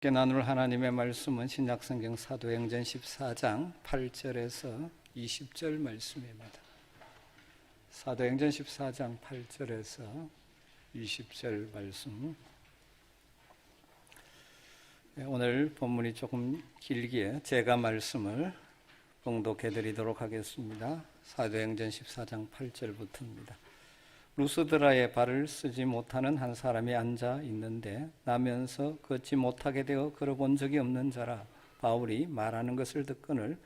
함께 나눌 하나님의 말씀은 신약성경 사도행전 14장 8절에서 20절 말씀입니다. 사도행전 14장 8절에서 20절 말씀. 오늘 본문이 조금 길기에 제가 말씀을 봉독해 드리도록 하겠습니다. 사도행전 14장 8절부터입니다. 루스드라에 발을 쓰지 못하는 한 사람이 앉아 있는데 나면서 걷지 못하게 되어 걸어본 적이 없는 자라. 바울이 말하는 것을 듣거늘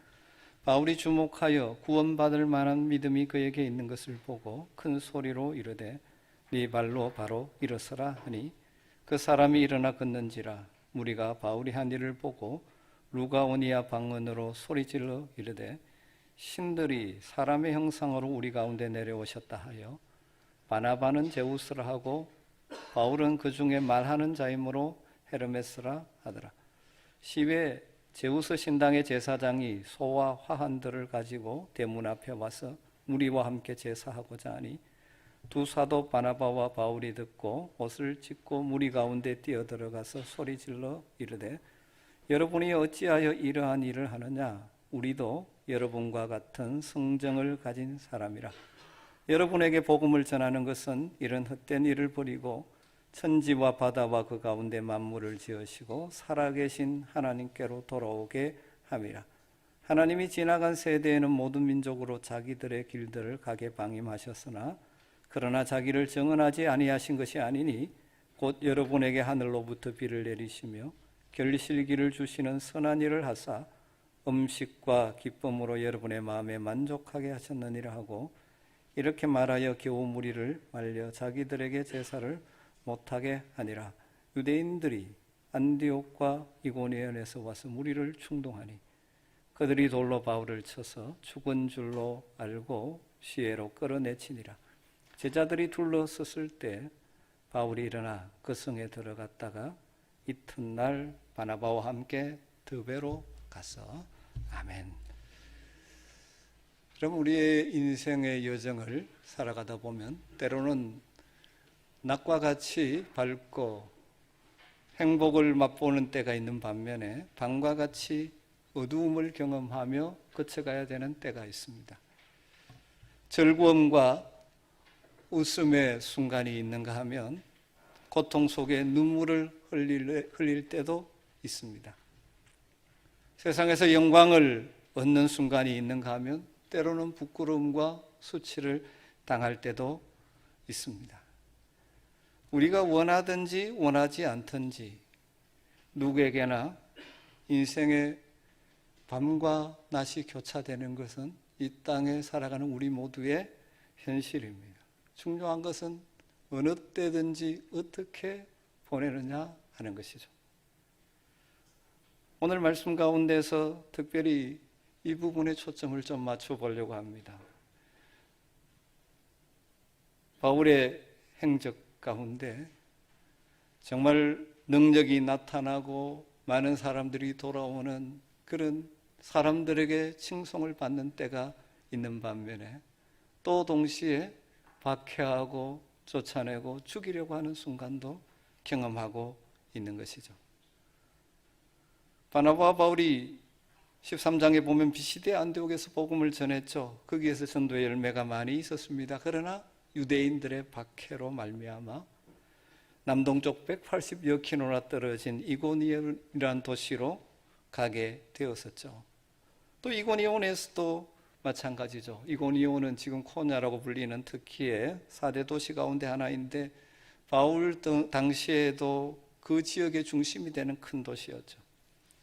바울이 주목하여 구원받을 만한 믿음이 그에게 있는 것을 보고 큰 소리로 이르되 네 발로 바로 일어서라 하니 그 사람이 일어나 걷는지라. 무리가 바울이 한 일을 보고 루가오니아 방언으로 소리질러 이르되 신들이 사람의 형상으로 우리 가운데 내려오셨다 하여 바나바는 제우스라 하고 바울은 그 중에 말하는 자이므로 헤르메스라 하더라. 시외 제우스 신당의 제사장이 소와 화환들을 가지고 대문 앞에 와서 무리와 함께 제사하고자 하니 두 사도 바나바와 바울이 듣고 옷을 찢고 무리 가운데 뛰어들어가서 소리질러 이르되 여러분이 어찌하여 이러한 일을 하느냐? 우리도 여러분과 같은 성정을 가진 사람이라. 여러분에게 복음을 전하는 것은 이런 헛된 일을 버리고 천지와 바다와 그 가운데 만물을 지으시고 살아계신 하나님께로 돌아오게 함이라. 하나님이 지나간 세대에는 모든 민족으로 자기들의 길들을 가게 방임하셨으나 그러나 자기를 정언하지 아니하신 것이 아니니 곧 여러분에게 하늘로부터 비를 내리시며 결실기를 주시는 선한 일을 하사 음식과 기쁨으로 여러분의 마음에 만족하게 하셨느니라 하고 이렇게 말하여 겨우 무리를 말려 자기들에게 제사를 못하게 하니라. 유대인들이 안디옥과 이고니온에서 와서 무리를 충동하니 그들이 돌로 바울을 쳐서 죽은 줄로 알고 시외로 끌어내치니라. 제자들이 둘러섰을 때 바울이 일어나 그 성에 들어갔다가 이튿날 바나바와 함께 드베로 가서 아멘. 그럼 우리의 인생의 여정을 살아가다 보면 때로는 낮과 같이 밝고 행복을 맛보는 때가 있는 반면에 밤과 같이 어두움을 경험하며 거쳐가야 되는 때가 있습니다. 즐거움과 웃음의 순간이 있는가 하면 고통 속에 눈물을 흘릴 때도 있습니다. 세상에서 영광을 얻는 순간이 있는가 하면 때로는 부끄러움과 수치를 당할 때도 있습니다. 우리가 원하든지 원하지 않든지 누구에게나 인생의 밤과 낮이 교차되는 것은 이 땅에 살아가는 우리 모두의 현실입니다. 중요한 것은 어느 때든지 어떻게 보내느냐 하는 것이죠. 오늘 말씀 가운데서 특별히 이 부분에 초점을 좀 맞춰보려고 합니다. 바울의 행적 가운데 정말 능력이 나타나고 많은 사람들이 돌아오는 그런 사람들에게 칭송을 받는 때가 있는 반면에 또 동시에 박해하고 쫓아내고 죽이려고 하는 순간도 경험하고 있는 것이죠. 바나바와 바울이 13장에 보면 비시대 안디옥에서 복음을 전했죠. 거기에서 전도의 열매가 많이 있었습니다. 그러나 유대인들의 박해로 말미암아 남동쪽 180여 킬로나 떨어진 이고니온이라는 도시로 가게 되었었죠. 또 이고니온에서도 마찬가지죠. 이고니온은 지금 코냐라고 불리는 터키의 4대 도시 가운데 하나인데 바울 당시에도 그 지역의 중심이 되는 큰 도시였죠.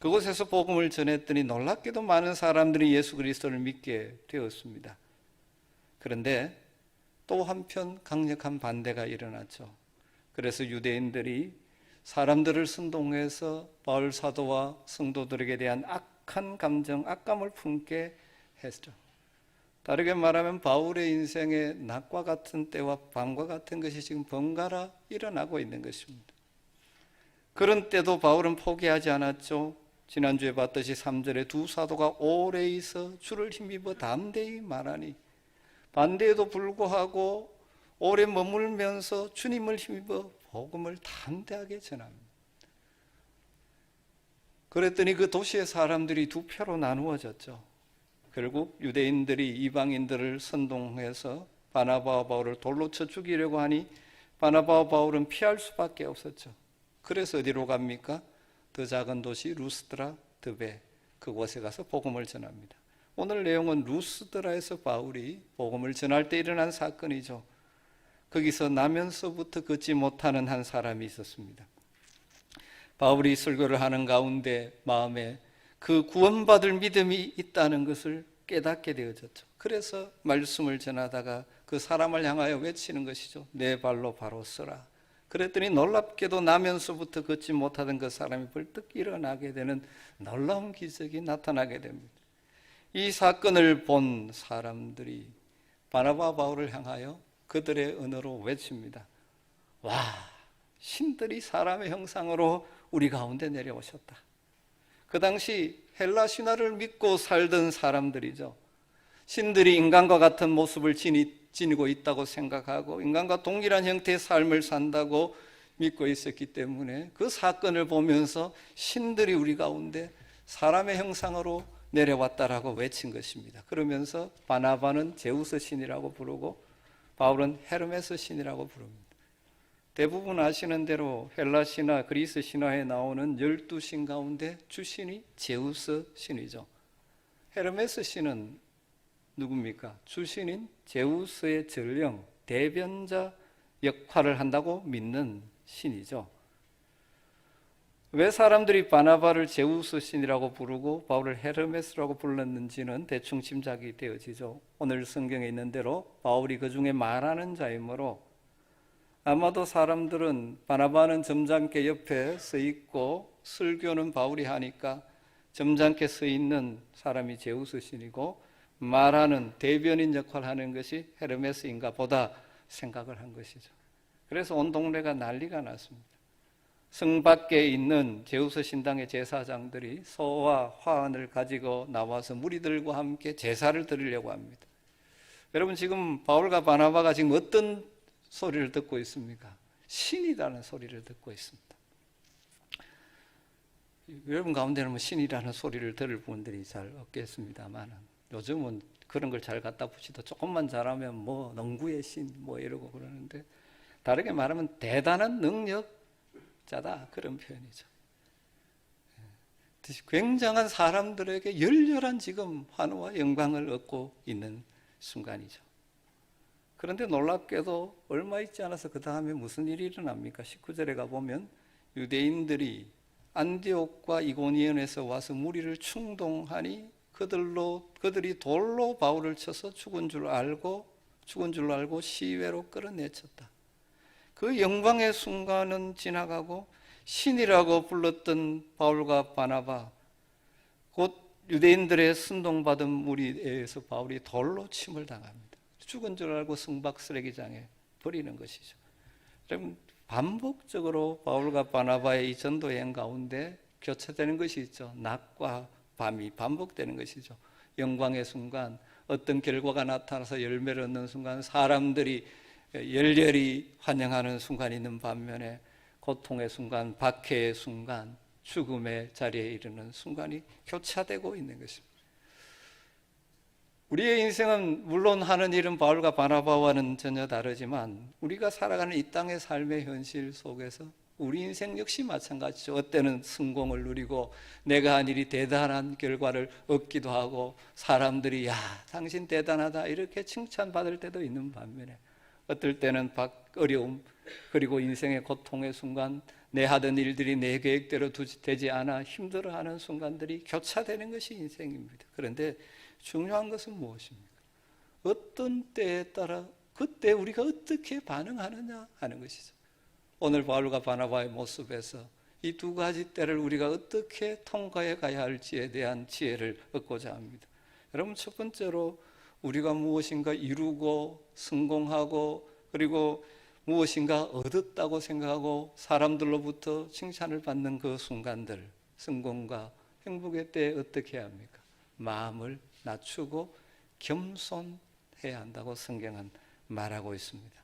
그곳에서 복음을 전했더니 놀랍게도 많은 사람들이 예수 그리스도를 믿게 되었습니다. 그런데 또 한편 강력한 반대가 일어났죠. 그래서 유대인들이 사람들을 선동해서 바울 사도와 성도들에게 대한 악한 감정, 악감을 품게 했죠. 다르게 말하면 바울의 인생에 낮과 같은 때와 밤과 같은 것이 지금 번갈아 일어나고 있는 것입니다. 그런 때도 바울은 포기하지 않았죠. 지난주에 봤듯이 3절에 두 사도가 오래 있어 주를 힘입어 담대히 말하니 반대에도 불구하고 오래 머물면서 주님을 힘입어 복음을 담대하게 전합니다. 그랬더니 그 도시의 사람들이 두 표로 나누어졌죠. 결국 유대인들이 이방인들을 선동해서 바나바와 바울을 돌로 쳐 죽이려고 하니 바나바와 바울은 피할 수밖에 없었죠. 그래서 어디로 갑니까? 더 작은 도시 루스드라, 드베, 그곳에 가서 복음을 전합니다. 오늘 내용은 루스드라에서 바울이 복음을 전할 때 일어난 사건이죠. 거기서 나면서부터 걷지 못하는 한 사람이 있었습니다. 바울이 설교를 하는 가운데 마음에 그 구원받을 믿음이 있다는 것을 깨닫게 되어졌죠. 그래서 말씀을 전하다가 그 사람을 향하여 외치는 것이죠. 내 발로 바로 서라. 그랬더니 놀랍게도 나면서부터 걷지 못하던 그 사람이 벌떡 일어나게 되는 놀라운 기적이 나타나게 됩니다. 이 사건을 본 사람들이 바나바 바울을 향하여 그들의 언어로 외칩니다. 와, 신들이 사람의 형상으로 우리 가운데 내려오셨다. 그 당시 헬라 신화를 믿고 살던 사람들이죠. 신들이 인간과 같은 모습을 지니고 있다고 생각하고 인간과 동일한 형태의 삶을 산다고 믿고 있었기 때문에 그 사건을 보면서 신들이 우리 가운데 사람의 형상으로 내려왔다라고 외친 것입니다. 그러면서 바나바는 제우스 신이라고 부르고 바울은 헤르메스 신이라고 부릅니다. 대부분 아시는 대로 헬라 신화, 그리스 신화에 나오는 12신 가운데 주신이 제우스 신이죠. 헤르메스 신은 누굽니까? 주신인 제우스의 전령, 대변자 역할을 한다고 믿는 신이죠. 왜 사람들이 바나바를 제우스 신이라고 부르고 바울을 헤르메스라고 불렀는지는 대충 짐작이 되어지죠. 오늘 성경에 있는 대로 바울이 그 중에 말하는 자이므로 아마도 사람들은 바나바는 점잖게 옆에 서 있고 설교는 바울이 하니까 점잖게 서 있는 사람이 제우스 신이고 말하는 대변인 역할을 하는 것이 헤르메스인가 보다 생각을 한 것이죠. 그래서 온 동네가 난리가 났습니다. 성 밖에 있는 제우스 신당의 제사장들이 소와 화환을 가지고 나와서 무리들과 함께 제사를 드리려고 합니다. 여러분, 지금 바울과 바나바가 지금 어떤 소리를 듣고 있습니까? 신이라는 소리를 듣고 있습니다. 여러분 가운데는 신이라는 소리를 들을 분들이 잘 없겠습니다만 요즘은 그런 걸 잘 갖다 붙이도 조금만 잘하면 뭐 농구의 신 뭐 이러고 그러는데, 다르게 말하면 대단한 능력자다, 그런 표현이죠. 굉장한 사람들에게 열렬한 지금 환호와 영광을 얻고 있는 순간이죠. 그런데 놀랍게도 얼마 있지 않아서 그 다음에 무슨 일이 일어납니까? 19절에 가보면 유대인들이 안디옥과 이고니온에서 와서 무리를 충동하니 그들이 돌로 바울을 쳐서 죽은 줄로 알고 시외로 끌어내쳤다. 그 영광의 순간은 지나가고 신이라고 불렀던 바울과 바나바, 곧 유대인들의 순동받은 무리에서 바울이 돌로 침을 당합니다. 죽은 줄 알고 성박 쓰레기장에 버리는 것이죠. 여러분, 반복적으로 바울과 바나바의 이 전도 여행 가운데 교차되는 것이 있죠. 낮과 밤이 반복되는 것이죠. 영광의 순간, 어떤 결과가 나타나서 열매를 얻는 순간, 사람들이 열렬히 환영하는 순간이 있는 반면에 고통의 순간, 박해의 순간, 죽음의 자리에 이르는 순간이 교차되고 있는 것입니다. 우리의 인생은 물론 하는 일은 바울과 바나바와는 전혀 다르지만 우리가 살아가는 이 땅의 삶의 현실 속에서 우리 인생 역시 마찬가지죠. 어때는 성공을 누리고 내가 한 일이 대단한 결과를 얻기도 하고 사람들이 야, 당신 대단하다 이렇게 칭찬받을 때도 있는 반면에 어떨 때는 어려움, 그리고 인생의 고통의 순간, 내 하던 일들이 내 계획대로 되지 않아 힘들어하는 순간들이 교차되는 것이 인생입니다. 그런데 중요한 것은 무엇입니까? 어떤 때에 따라 그때 우리가 어떻게 반응하느냐 하는 것이죠. 오늘 바울과 바나바의 모습에서 이 두 가지 때를 우리가 어떻게 통과해 가야 할지에 대한 지혜를 얻고자 합니다. 여러분, 첫 번째로 우리가 무엇인가 이루고 성공하고 그리고 무엇인가 얻었다고 생각하고 사람들로부터 칭찬을 받는 그 순간들, 성공과 행복의 때에 어떻게 해야 합니까? 마음을 낮추고 겸손해야 한다고 성경은 말하고 있습니다.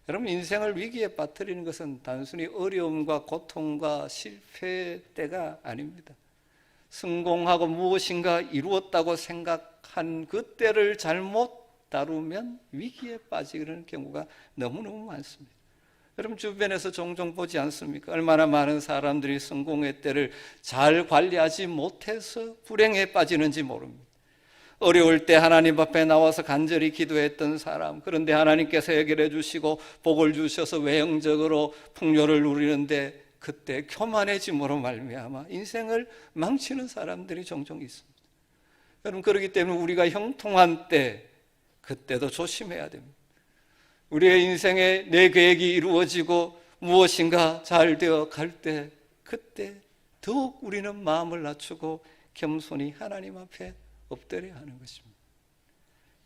여러분, 인생을 위기에 빠뜨리는 것은 단순히 어려움과 고통과 실패의 때가 아닙니다. 성공하고 무엇인가 이루었다고 생각한 그때를 잘못 다루면 위기에 빠지는 경우가 너무너무 많습니다. 여러분 주변에서 종종 보지 않습니까? 얼마나 많은 사람들이 성공의 때를 잘 관리하지 못해서 불행에 빠지는지 모릅니다. 어려울 때 하나님 앞에 나와서 간절히 기도했던 사람, 그런데 하나님께서 해결해 주시고 복을 주셔서 외형적으로 풍요를 누리는데 그때 교만해짐으로 말미암아 인생을 망치는 사람들이 종종 있습니다. 여러분 그렇기 때문에 우리가 형통한 때 그때도 조심해야 됩니다. 우리의 인생에 내 계획이 이루어지고 무엇인가 잘 되어 갈 때 그때 더욱 우리는 마음을 낮추고 겸손히 하나님 앞에 엎드려야 하는 것입니다.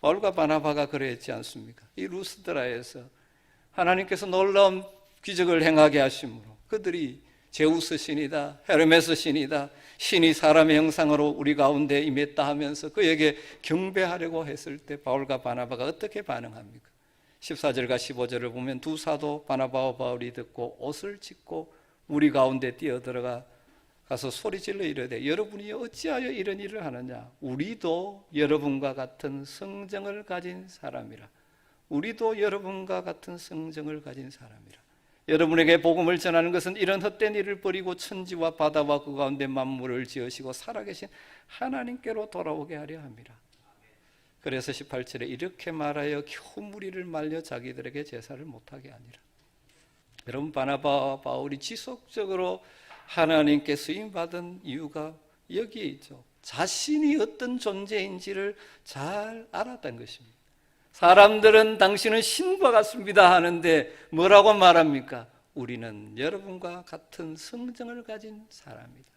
바울과 바나바가 그랬지 않습니까? 이 루스드라에서 하나님께서 놀라운 기적을 행하게 하심으로 그들이 제우스 신이다, 헤르메스 신이다, 신이 사람의 형상으로 우리 가운데 임했다 하면서 그에게 경배하려고 했을 때 바울과 바나바가 어떻게 반응합니까? 14절과 15절을 보면 두 사도 바나바와 바울이 듣고 옷을 찢고 우리 가운데 뛰어들어가 가서 소리질러 이르되 여러분이 어찌하여 이런 일을 하느냐? 우리도 여러분과 같은 성정을 가진 사람이라. 우리도 여러분과 같은 성정을 가진 사람이라. 여러분에게 복음을 전하는 것은 이런 헛된 일을 버리고 천지와 바다와 그 가운데 만물을 지으시고 살아계신 하나님께로 돌아오게 하려 함이라. 그래서 18절에 이렇게 말하여 겨우 무리를 말려 자기들에게 제사를 못하게 하니라. 여러분 바나바와 바울이 지속적으로 하나님께 쓰임받은 이유가 여기에 있죠. 자신이 어떤 존재인지를 잘 알았다는 것입니다. 사람들은 당신은 신과 같습니다 하는데 뭐라고 말합니까? 우리는 여러분과 같은 성정을 가진 사람이다.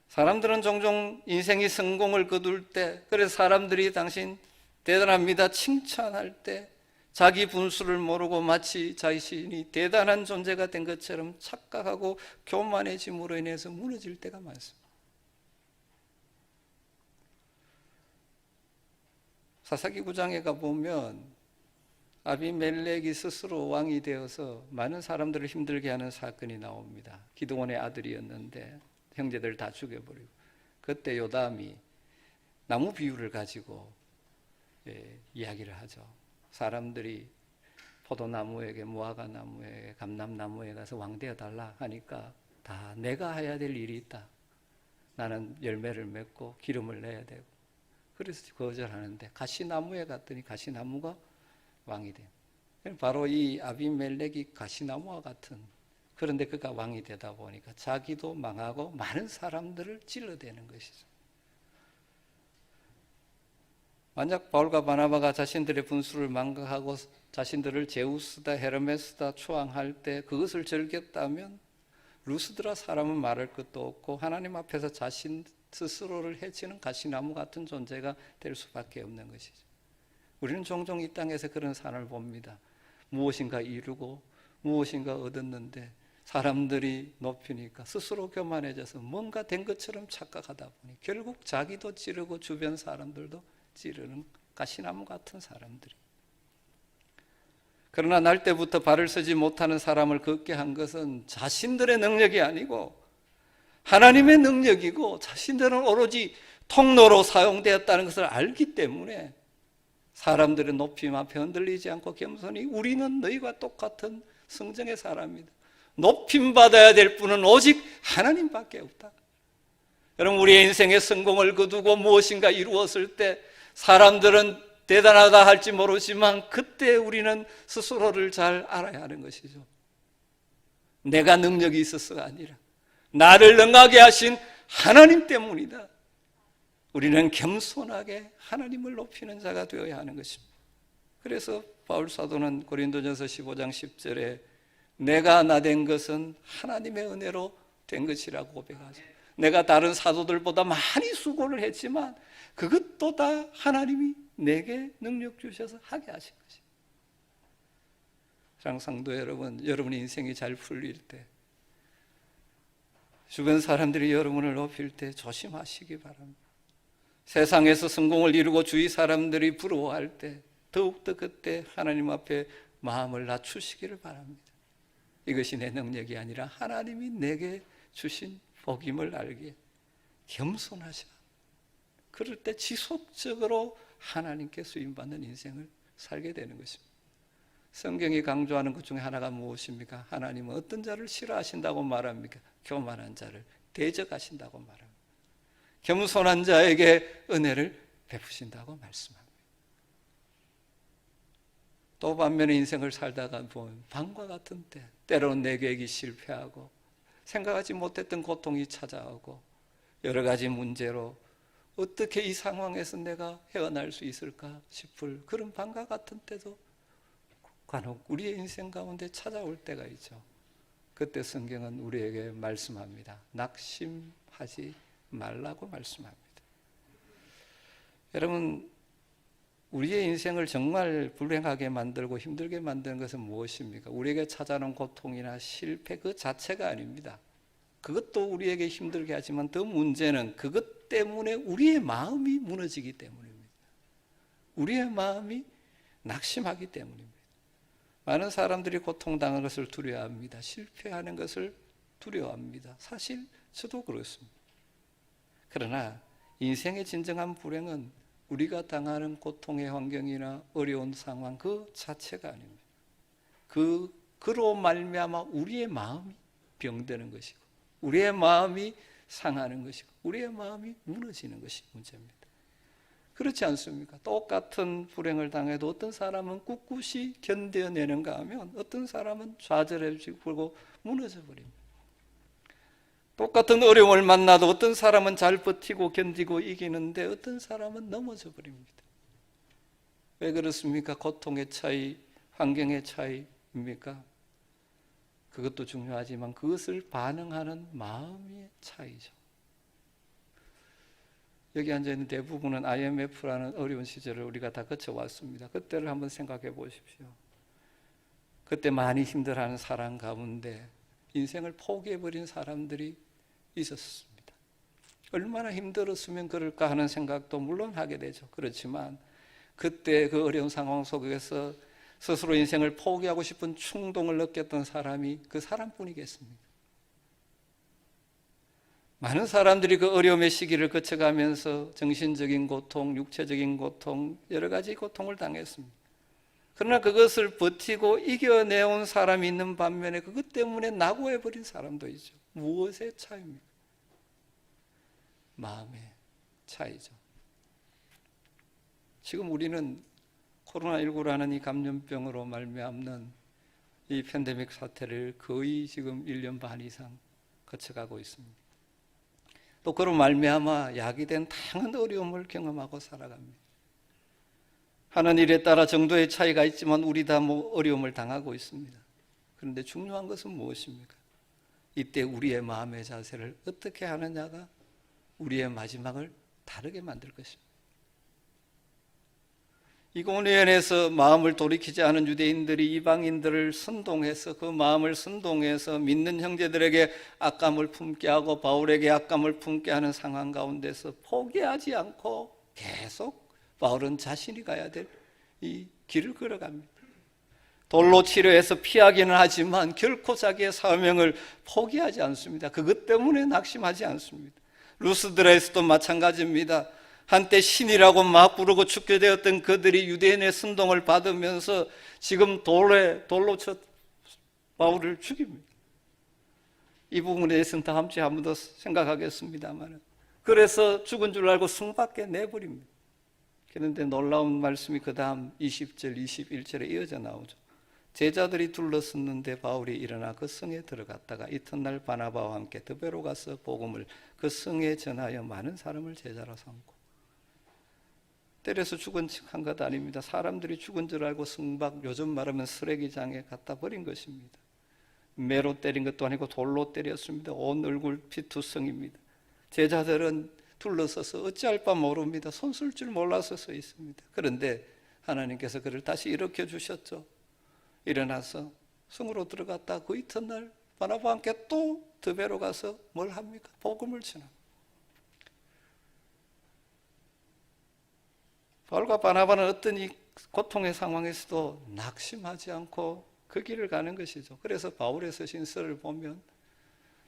사람들은 종종 인생이 성공을 거둘 때, 그래서 사람들이 당신 대단합니다 칭찬할 때 자기 분수를 모르고 마치 자신이 대단한 존재가 된 것처럼 착각하고 교만해짐으로 인해서 무너질 때가 많습니다. 사사기 9장에 가보면 아비멜렉이 스스로 왕이 되어서 많은 사람들을 힘들게 하는 사건이 나옵니다. 기드온의 아들이었는데 형제들 다 죽여버리고, 그때 요담이 나무 비유를 가지고 이야기를 하죠. 사람들이 포도나무에게 무화과나무에 감람나무에 가서 왕되어 달라 하니까 다 내가 해야 될 일이 있다. 나는 열매를 맺고 기름을 내야 되고, 그래서 거절하는데 가시나무에 갔더니 가시나무가 왕이 돼요. 바로 이 아비멜렉이 가시나무와 같은, 그런데 그가 왕이 되다 보니까 자기도 망하고 많은 사람들을 찔러대는 것이죠. 만약 바울과 바나바가 자신들의 분수를 망각하고 자신들을 제우스다 헤르메스다 추앙할 때 그것을 즐겼다면 루스드라 사람은 말할 것도 없고 하나님 앞에서 자신 스스로를 해치는 가시나무 같은 존재가 될 수밖에 없는 것이죠. 우리는 종종 이 땅에서 그런 산을 봅니다. 무엇인가 이루고 무엇인가 얻었는데 사람들이 높이니까 스스로 교만해져서 뭔가 된 것처럼 착각하다 보니 결국 자기도 찌르고 주변 사람들도 찌르는 가시나무 같은 사람들이. 그러나 날 때부터 발을 쓰지 못하는 사람을 걷게 한 것은 자신들의 능력이 아니고 하나님의 능력이고, 자신들은 오로지 통로로 사용되었다는 것을 알기 때문에 사람들의 높임 앞에 흔들리지 않고 겸손히 우리는 너희와 똑같은 성정의 사람이다. 높임 받아야 될 분은 오직 하나님밖에 없다. 여러분 우리의 인생의 성공을 거두고 무엇인가 이루었을 때 사람들은 대단하다 할지 모르지만 그때 우리는 스스로를 잘 알아야 하는 것이죠. 내가 능력이 있어서가 아니라 나를 능하게 하신 하나님 때문이다. 우리는 겸손하게 하나님을 높이는 자가 되어야 하는 것입니다. 그래서 바울 사도는 고린도전서 15장 10절에 내가 나 된 것은 하나님의 은혜로 된 것이라고 고백하죠. 내가 다른 사도들보다 많이 수고를 했지만 그것도 다 하나님이 내게 능력 주셔서 하게 하신 것입니다. 사랑하는 성도 여러분, 여러분의 인생이 잘 풀릴 때, 주변 사람들이 여러분을 높일 때 조심하시기 바랍니다. 세상에서 성공을 이루고 주위 사람들이 부러워할 때 더욱더 그때 하나님 앞에 마음을 낮추시기를 바랍니다. 이것이 내 능력이 아니라 하나님이 내게 주신 복임을 알기에 겸손하셔. 그럴 때 지속적으로 하나님께 쓰임받는 인생을 살게 되는 것입니다. 성경이 강조하는 것 중에 하나가 무엇입니까? 하나님은 어떤 자를 싫어하신다고 말합니까? 교만한 자를 대적하신다고 말합니다. 겸손한 자에게 은혜를 베푸신다고 말씀합니다. 또 반면에 인생을 살다가 보면 밤과 같은 때로는 내 계획이 실패하고 생각하지 못했던 고통이 찾아오고 여러 가지 문제로 어떻게 이 상황에서 내가 헤어날 수 있을까 싶을 그런 밤과 같은 때도 간혹 우리의 인생 가운데 찾아올 때가 있죠. 그때 성경은 우리에게 말씀합니다. 낙심하지 말라고 말씀합니다. 여러분, 우리의 인생을 정말 불행하게 만들고 힘들게 만드는 것은 무엇입니까? 우리에게 찾아오는 고통이나 실패 그 자체가 아닙니다. 그것도 우리에게 힘들게 하지만 더 문제는 그것 때문에 우리의 마음이 무너지기 때문입니다. 우리의 마음이 낙심하기 때문입니다. 많은 사람들이 고통당하는 것을 두려워합니다. 실패하는 것을 두려워합니다. 사실 저도 그렇습니다. 그러나 인생의 진정한 불행은 우리가 당하는 고통의 환경이나 어려운 상황 그 자체가 아닙니다. 그로 말미암아 우리의 마음이 병드는 것이고 우리의 마음이 상하는 것이고 우리의 마음이 무너지는 것이 문제입니다. 그렇지 않습니까? 똑같은 불행을 당해도 어떤 사람은 꿋꿋이 견뎌내는가 하면 어떤 사람은 좌절해지고 무너져 버립니다. 똑같은 어려움을 만나도 어떤 사람은 잘 버티고 견디고 이기는데 어떤 사람은 넘어져 버립니다. 왜 그렇습니까? 고통의 차이, 환경의 차이입니까? 그것도 중요하지만 그것을 반응하는 마음의 차이죠. 여기 앉아있는 대부분은 IMF라는 어려운 시절을 우리가 다 거쳐왔습니다. 그때를 한번 생각해 보십시오. 그때 많이 힘들어하는 사람 가운데 인생을 포기해버린 사람들이 있었습니다. 얼마나 힘들었으면 그럴까 하는 생각도 물론 하게 되죠. 그렇지만 그때 그 어려운 상황 속에서 스스로 인생을 포기하고 싶은 충동을 느꼈던 사람이 그 사람뿐이겠습니까? 많은 사람들이 그 어려움의 시기를 거쳐가면서 정신적인 고통, 육체적인 고통, 여러 가지 고통을 당했습니다. 그러나 그것을 버티고 이겨내온 사람이 있는 반면에 그것 때문에 낙오해버린 사람도 있죠. 무엇의 차이입니까? 마음의 차이죠. 지금 우리는 코로나19라는 이 감염병으로 말미암는 이 팬데믹 사태를 거의 지금 1년 반 이상 거쳐가고 있습니다. 또 그로 말미암아 야기된 다양한 어려움을 경험하고 살아갑니다. 하는 일에 따라 정도의 차이가 있지만 우리 다 어려움을 당하고 있습니다. 그런데 중요한 것은 무엇입니까? 이때 우리의 마음의 자세를 어떻게 하느냐가 우리의 마지막을 다르게 만들 것입니다. 이고니온에서 마음을 돌이키지 않은 유대인들이 이방인들을 선동해서 그 마음을 선동해서 믿는 형제들에게 악감을 품게 하고 바울에게 악감을 품게 하는 상황 가운데서 포기하지 않고 계속 바울은 자신이 가야 될 이 길을 걸어갑니다. 돌로 치료해서 피하기는 하지만 결코 자기의 사명을 포기하지 않습니다. 그것 때문에 낙심하지 않습니다. 루스드라에서도 마찬가지입니다. 한때 신이라고 막 부르고 죽게 되었던 그들이 유대인의 선동을 받으면서 지금 돌로 쳐 바울을 죽입니다. 이 부분에 대해서는 다음 주에 한 번 더 생각하겠습니다만 그래서 죽은 줄 알고 성 밖에 내버립니다. 그런데 놀라운 말씀이 그 다음 20절, 21절에 이어져 나오죠. 제자들이 둘러섰는데 바울이 일어나 그 성에 들어갔다가 이튿날 바나바와 함께 드베로 가서 복음을 그 성에 전하여 많은 사람을 제자로 삼고 때려서 죽은 척 한 것 아닙니다. 사람들이 죽은 줄 알고 성밖, 요즘 말하면 쓰레기장에 갖다 버린 것입니다. 매로 때린 것도 아니고 돌로 때렸습니다. 온 얼굴 피투성입니다. 제자들은 둘러서서 어찌할 바 모릅니다. 손 쓸 줄 몰라서 서 있습니다. 그런데 하나님께서 그를 다시 일으켜 주셨죠. 일어나서 성으로 들어갔다 그 이튿날 바나바와 함께 또 드베로 가서 뭘 합니까? 복음을 전합니다. 바울과 바나바는 어떤 이 고통의 상황에서도 낙심하지 않고 그 길을 가는 것이죠. 그래서 바울의 서신서를 보면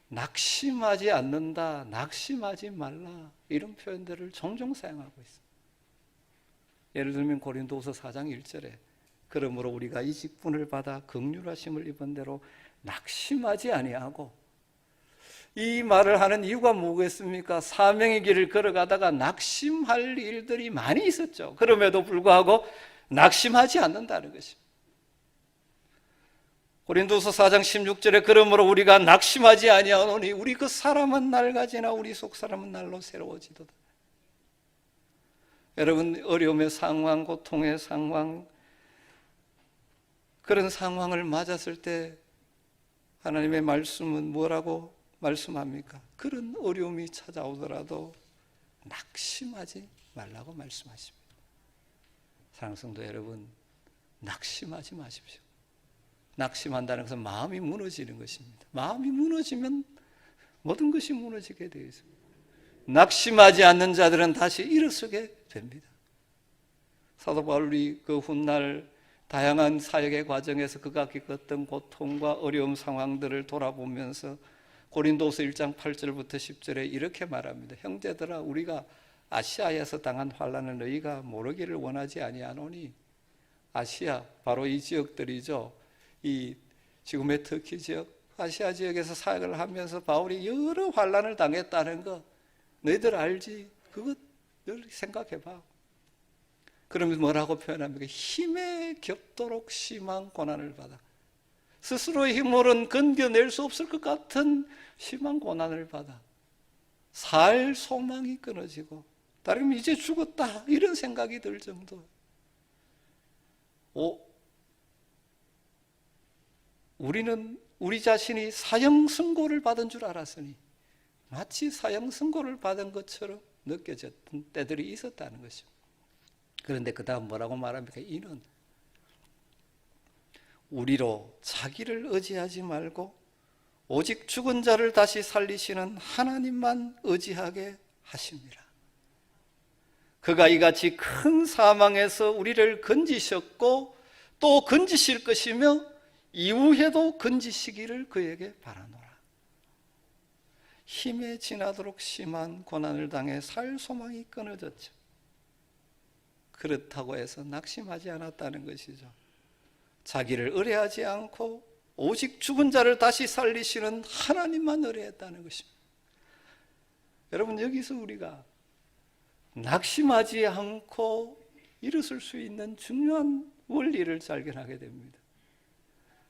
낙심하지 않는다, 낙심하지 말라, 이런 표현들을 종종 사용하고 있습니다. 예를 들면 고린도후서 4장 1절에 그러므로 우리가 이 직분을 받아 긍휼하심을 입은 대로 낙심하지 아니하고, 이 말을 하는 이유가 뭐겠습니까? 사명의 길을 걸어가다가 낙심할 일들이 많이 있었죠. 그럼에도 불구하고 낙심하지 않는다는 것입니다. 고린도서 4장 16절에 그러므로 우리가 낙심하지 아니하노니 우리 그 사람은 낡아지나 우리 속 사람은 날로 새로워지도다. 여러분, 어려움의 상황, 고통의 상황, 그런 상황을 맞았을 때 하나님의 말씀은 뭐라고 말씀합니까? 그런 어려움이 찾아오더라도 낙심하지 말라고 말씀하십니다. 사랑하는 성도 여러분, 낙심하지 마십시오. 낙심한다는 것은 마음이 무너지는 것입니다. 마음이 무너지면 모든 것이 무너지게 되어 있습니다. 낙심하지 않는 자들은 다시 일어서게 됩니다. 사도 바울이 그 훗날 다양한 사역의 과정에서 그가 겪었던 고통과 어려움 상황들을 돌아보면서 고린도서 1장 8절부터 10절에 이렇게 말합니다. 형제들아, 우리가 아시아에서 당한 환난을 너희가 모르기를 원하지 아니하노니. 아시아, 바로 이 지역들이죠. 이 지금의 터키 지역, 아시아 지역에서 사역을 하면서 바울이 여러 환난을 당했다는 거 너희들 알지? 그것 늘 생각해봐. 그러면 뭐라고 표현합니까? 힘에 겹도록 심한 고난을 받아. 스스로의 힘으로는 견뎌낼 수 없을 것 같은 심한 고난을 받아. 살 소망이 끊어지고, 다른 이제 죽었다, 이런 생각이 들 정도. 우리는 우리 자신이 사형 선고를 받은 줄 알았으니 마치 사형 선고를 받은 것처럼 느껴졌던 때들이 있었다는 것입니다. 그런데 그 다음 뭐라고 말합니까? 이는 우리로 자기를 의지하지 말고 오직 죽은 자를 다시 살리시는 하나님만 의지하게 하십니다. 그가 이같이 큰 사망에서 우리를 건지셨고 또 건지실 것이며 이후에도 건지시기를 그에게 바라노라. 힘에 지나도록 심한 고난을 당해 살 소망이 끊어졌죠. 그렇다고 해서 낙심하지 않았다는 것이죠. 자기를 의뢰하지 않고 오직 죽은 자를 다시 살리시는 하나님만 의뢰했다는 것입니다. 여러분, 여기서 우리가 낙심하지 않고 일어설 수 있는 중요한 원리를 발견하게 됩니다.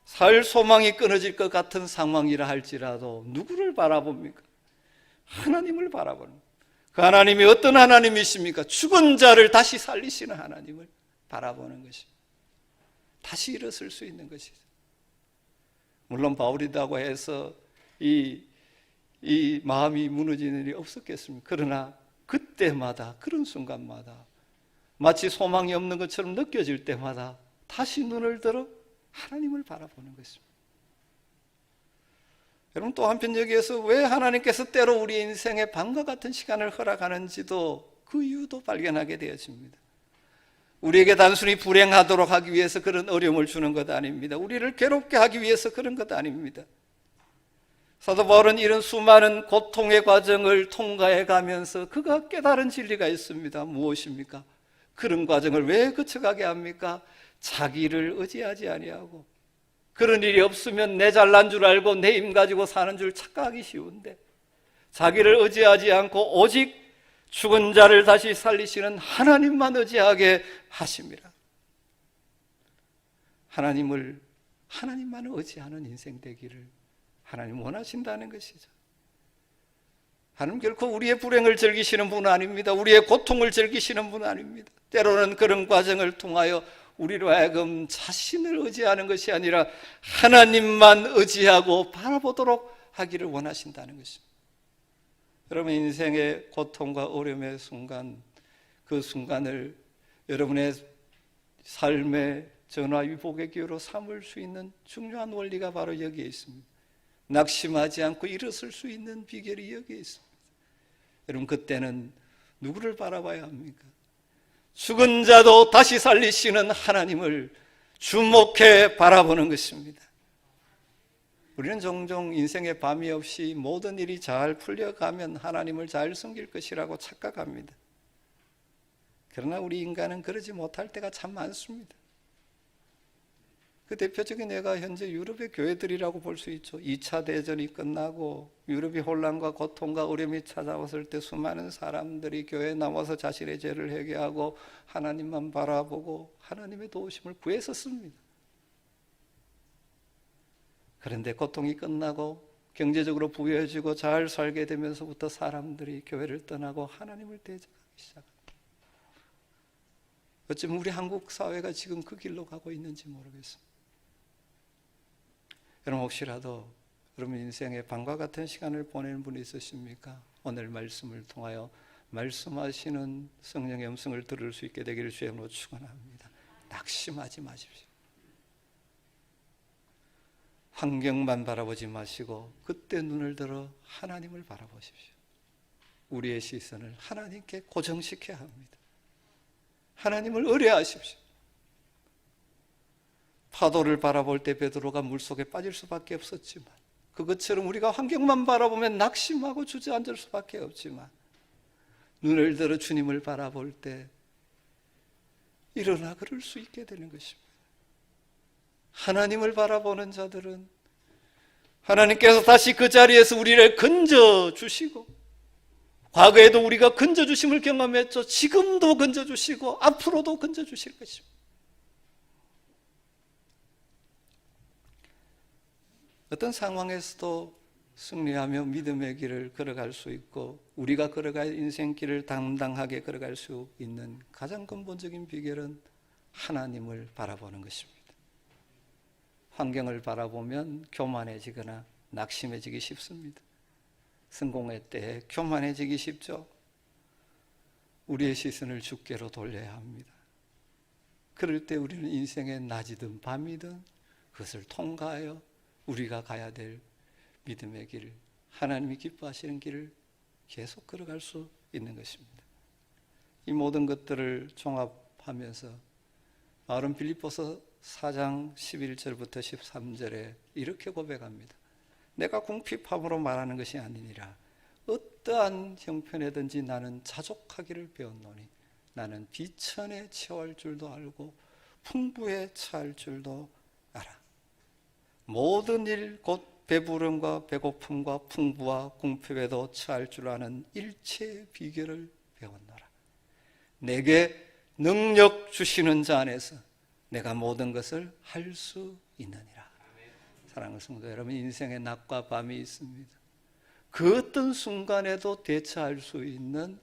살 소망이 끊어질 것 같은 상황이라 할지라도 누구를 바라봅니까? 하나님을 바라보는, 그 하나님이 어떤 하나님이십니까? 죽은 자를 다시 살리시는 하나님을 바라보는 것입니다. 다시 일어설 수 있는 것이죠. 물론 바울이라고 해서 이 마음이 무너지는 일이 없었겠습니까? 그러나 그때마다, 그런 순간마다 마치 소망이 없는 것처럼 느껴질 때마다 다시 눈을 들어 하나님을 바라보는 것입니다. 여러분, 또 한편 여기에서 왜 하나님께서 때로 우리 인생에 밤과 같은 시간을 허락하는지도 그 이유도 발견하게 되어집니다. 우리에게 단순히 불행하도록 하기 위해서 그런 어려움을 주는 것 아닙니다. 우리를 괴롭게 하기 위해서 그런 것 아닙니다. 사도 바울은 이런 수많은 고통의 과정을 통과해 가면서 그가 깨달은 진리가 있습니다. 무엇입니까? 그런 과정을 왜 거쳐가게 합니까? 자기를 의지하지 아니하고, 그런 일이 없으면 내 잘난 줄 알고 내 힘 가지고 사는 줄 착각하기 쉬운데, 자기를 의지하지 않고 오직 죽은 자를 다시 살리시는 하나님만 의지하게 하십니다. 하나님만 의지하는 인생 되기를 하나님 원하신다는 것이죠. 하나님 결코 우리의 불행을 즐기시는 분은 아닙니다. 우리의 고통을 즐기시는 분은 아닙니다. 때로는 그런 과정을 통하여 우리로 하여금 자신을 의지하는 것이 아니라 하나님만 의지하고 바라보도록 하기를 원하신다는 것입니다. 여러분, 인생의 고통과 어려움의 순간, 그 순간을 여러분의 삶의 전화위복의 기회로 삼을 수 있는 중요한 원리가 바로 여기에 있습니다. 낙심하지 않고 일어설 수 있는 비결이 여기에 있습니다. 여러분, 그때는 누구를 바라봐야 합니까? 죽은 자도 다시 살리시는 하나님을 주목해 바라보는 것입니다. 우리는 종종 인생의 밤이 없이 모든 일이 잘 풀려가면 하나님을 잘 섬길 것이라고 착각합니다. 그러나 우리 인간은 그러지 못할 때가 참 많습니다. 그 대표적인 예가 현재 유럽의 교회들이라고 볼 수 있죠. 2차 대전이 끝나고 유럽이 혼란과 고통과 어려움이 찾아왔을 때 수많은 사람들이 교회에 나와서 자신의 죄를 회개하고 하나님만 바라보고 하나님의 도우심을 구했었습니다. 그런데 고통이 끝나고 경제적으로 부유해지고 잘 살게 되면서부터 사람들이 교회를 떠나고 하나님을 대적하기 시작합니다. 어쩌면 우리 한국 사회가 지금 그 길로 가고 있는지 모르겠습니다. 여러분 혹시라도 여러분 인생에 밤과 같은 시간을 보내는 분이 있으십니까? 오늘 말씀을 통하여 말씀하시는 성령의 음성을 들을 수 있게 되기를 주님으로 축원합니다. 낙심하지 마십시오. 환경만 바라보지 마시고 그때 눈을 들어 하나님을 바라보십시오. 우리의 시선을 하나님께 고정시켜야 합니다. 하나님을 의뢰하십시오. 파도를 바라볼 때 베드로가 물속에 빠질 수밖에 없었지만 그것처럼 우리가 환경만 바라보면 낙심하고 주저앉을 수밖에 없지만 눈을 들어 주님을 바라볼 때 일어나 그럴 수 있게 되는 것입니다. 하나님을 바라보는 자들은 하나님께서 다시 그 자리에서 우리를 건져주시고 과거에도 우리가 건져주심을 경험했죠. 지금도 건져주시고 앞으로도 건져주실 것입니다. 어떤 상황에서도 승리하며 믿음의 길을 걸어갈 수 있고 우리가 걸어갈 인생길을 당당하게 걸어갈 수 있는 가장 근본적인 비결은 하나님을 바라보는 것입니다. 환경을 바라보면 교만해지거나 낙심해지기 쉽습니다. 성공의 때에 교만해지기 쉽죠. 우리의 시선을 주께로 돌려야 합니다. 그럴 때 우리는 인생의 낮이든 밤이든 그것을 통과하여 우리가 가야 될 믿음의 길, 하나님이 기뻐하시는 길을 계속 걸어갈 수 있는 것입니다. 이 모든 것들을 종합하면서 바울은 빌립보서 4장 11절부터 13절에 이렇게 고백합니다. 내가 궁핍함으로 말하는 것이 아니니라. 어떠한 형편에든지 나는 자족하기를 배웠노니 나는 비천에 처할 줄도 알고 풍부에 처할 줄도 알아. 모든 일 곧 배부름과 배고픔과 풍부와 궁핍에도 처할 줄 아는 일체의 비결을 배웠노라. 내게 능력 주시는 자 안에서 내가 모든 것을 할 수 있느니라. 사랑하는 성도 여러분, 인생의 낮과 밤이 있습니다. 그 어떤 순간에도 대처할 수 있는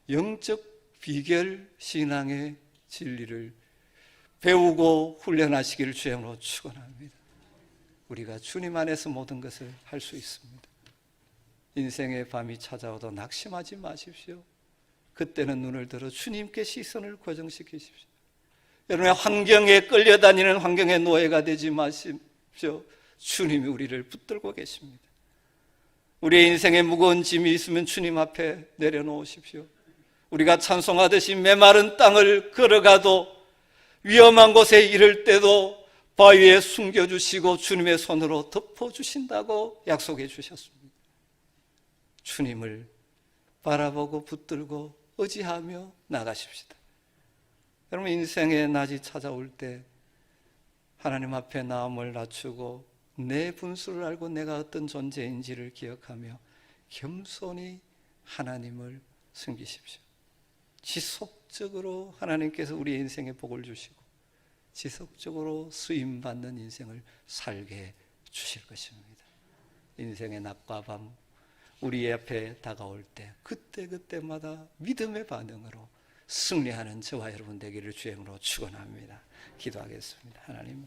영적 비결 신앙의 진리를 배우고 훈련하시기를 주님으로 축원합니다. 우리가 주님 안에서 모든 것을 할 수 있습니다. 인생의 밤이 찾아와도 낙심하지 마십시오. 그때는 눈을 들어 주님께 시선을 고정시키십시오. 여러분의 환경에 끌려다니는 환경의 노예가 되지 마십시오. 주님이 우리를 붙들고 계십니다. 우리의 인생에 무거운 짐이 있으면 주님 앞에 내려놓으십시오. 우리가 찬송하듯이 메마른 땅을 걸어가도 위험한 곳에 이를 때도 바위에 숨겨주시고 주님의 손으로 덮어주신다고 약속해 주셨습니다. 주님을 바라보고 붙들고 의지하며 나가십시다. 여러분 인생의 낮이 찾아올 때 하나님 앞에 마음을 낮추고 내 분수를 알고 내가 어떤 존재인지를 기억하며 겸손히 하나님을 섬기십시오. 지속적으로 하나님께서 우리의 인생에 복을 주시고 지속적으로 쓰임받는 인생을 살게 주실 것입니다. 인생의 낮과 밤 우리 앞에 다가올 때 그때마다 믿음의 반응으로 승리하는 저와 여러분 되기를 주님으로 축원합니다. 기도하겠습니다. 하나님